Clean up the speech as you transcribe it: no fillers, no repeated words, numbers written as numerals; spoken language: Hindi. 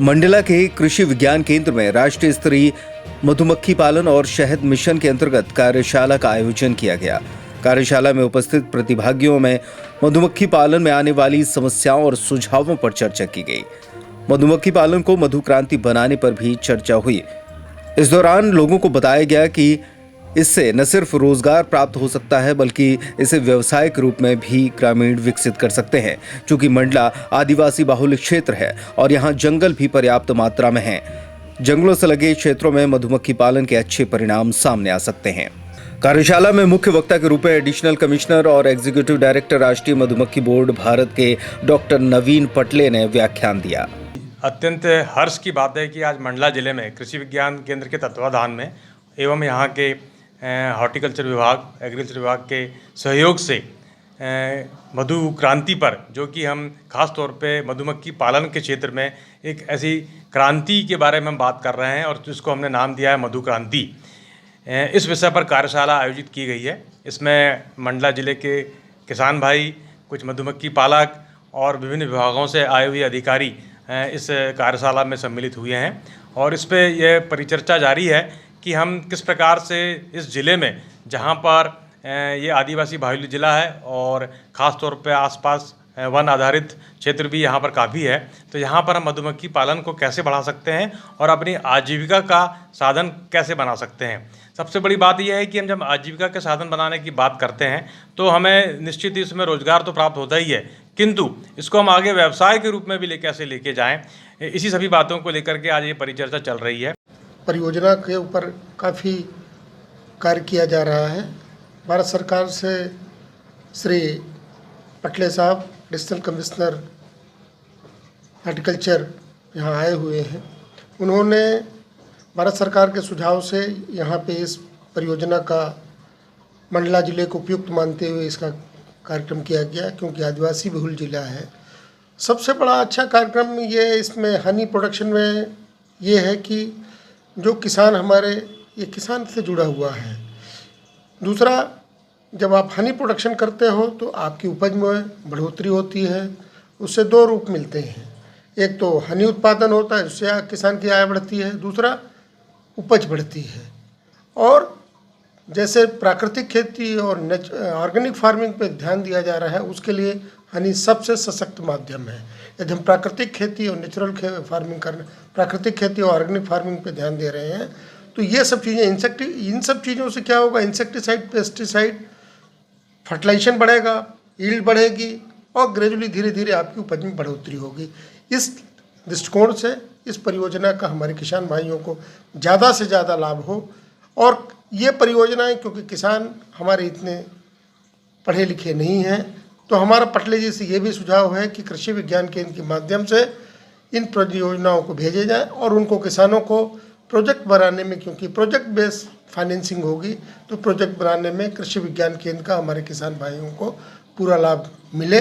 मंडला के कृषि विज्ञान केंद्र में राष्ट्रीय स्तरीय मधुमक्खी पालन और शहद मिशन के अंतर्गत कार्यशाला का आयोजन किया गया। कार्यशाला में उपस्थित प्रतिभागियों में मधुमक्खी पालन में आने वाली समस्याओं और सुझावों पर चर्चा की गई। मधुमक्खी पालन को मधु क्रांति बनाने पर भी चर्चा हुई। इस दौरान लोगों को बताया गया कि इससे न सिर्फ रोजगार प्राप्त हो सकता है बल्कि इसे व्यवसायिक रूप में भी ग्रामीण विकसित कर सकते हैं। चूंकि मंडला आदिवासी बाहुल्य क्षेत्र है और यहाँ जंगल भी पर्याप्त मात्रा में हैं। जंगलों से लगे क्षेत्रों में मधुमक्खी पालन के अच्छे परिणाम सामने आ सकते हैं। कार्यशाला में मुख्य वक्ता के रूप में एडिशनल कमिश्नर और एग्जीक्यूटिव डायरेक्टर राष्ट्रीय मधुमक्खी बोर्ड भारत के डॉक्टर नवीन पटले ने व्याख्यान दिया। अत्यंत हर्ष की बात है कि आज मंडला जिले में कृषि विज्ञान केंद्र के तत्वाधान में एवं यहाँ के हॉर्टिकल्चर विभाग, एग्रीकल्चर विभाग के सहयोग से मधु क्रांति पर, जो कि हम खास तौर पे मधुमक्खी पालन के क्षेत्र में एक ऐसी क्रांति के बारे में हम बात कर रहे हैं और जिसको हमने नाम दिया है मधु क्रांति। इस विषय पर कार्यशाला आयोजित की गई है। इसमें मंडला जिले के किसान भाई, कुछ मधुमक्खी पालक और विभिन्न विभागों से आए हुए अधिकारी इस कार्यशाला में सम्मिलित हुए हैं और इस पे यह परिचर्चा जारी है कि हम किस प्रकार से इस ज़िले में, जहाँ पर ये आदिवासी बाहुल्य ज़िला है और ख़ास तौर पे आसपास वन आधारित क्षेत्र भी यहाँ पर काफ़ी है, तो यहाँ पर हम मधुमक्खी पालन को कैसे बढ़ा सकते हैं और अपनी आजीविका का साधन कैसे बना सकते हैं। सबसे बड़ी बात यह है कि हम जब आजीविका के साधन बनाने की बात करते हैं तो हमें निश्चित ही इसमें रोजगार तो प्राप्त होता ही है, किंतु इसको हम आगे व्यवसाय के रूप में भी कैसे लेके जाएं, इसी सभी बातों को लेकर के आज ये परिचर्चा चल रही है। परियोजना के ऊपर काफ़ी कार्य किया जा रहा है। भारत सरकार से श्री पटले साहब, एडिशनल कमिश्नर हॉर्टिकल्चर, यहाँ आए हुए हैं। उन्होंने भारत सरकार के सुझाव से यहाँ पे इस परियोजना का मंडला ज़िले को उपयुक्त मानते हुए इसका कार्यक्रम किया गया, क्योंकि आदिवासी बहुल ज़िला है। सबसे बड़ा अच्छा कार्यक्रम ये इसमें हनी प्रोडक्शन में ये है कि जो किसान हमारे, ये किसान से जुड़ा हुआ है। दूसरा, जब आप हनी प्रोडक्शन करते हो तो आपकी उपज में बढ़ोतरी होती है। उससे दो रूप मिलते हैं, एक तो हनी उत्पादन होता है, उससे किसान की आय बढ़ती है, दूसरा उपज बढ़ती है। और जैसे प्राकृतिक खेती और ऑर्गेनिक फार्मिंग पे ध्यान दिया जा रहा है, उसके लिए हनी सबसे सशक्त माध्यम है। यदि हम प्राकृतिक खेती और नेचुरल फार्मिंग करने, प्राकृतिक खेती और ऑर्गेनिक फार्मिंग पे ध्यान दे रहे हैं, तो ये सब चीज़ें इन सब चीज़ों से क्या होगा, इंसेक्टिसाइड, पेस्टिसाइड, फर्टिलाइजेशन बढ़ेगा, यील्ड बढ़ेगी और ग्रेजुअली धीरे धीरे आपकी उपज में बढ़ोतरी होगी। इस दृष्टिकोण से इस परियोजना का हमारे किसान भाइयों को ज़्यादा से ज़्यादा लाभ हो। और ये परियोजनाएं, क्योंकि किसान हमारे इतने पढ़े लिखे नहीं हैं, तो हमारा पटले जी से ये भी सुझाव है कि कृषि विज्ञान केंद्र के माध्यम से इन परियोजनाओं को भेजे जाए और उनको किसानों को प्रोजेक्ट बनाने में, क्योंकि प्रोजेक्ट बेस्ड फाइनेंसिंग होगी, तो प्रोजेक्ट बनाने में कृषि विज्ञान केंद्र का हमारे किसान भाइयों को पूरा लाभ मिले।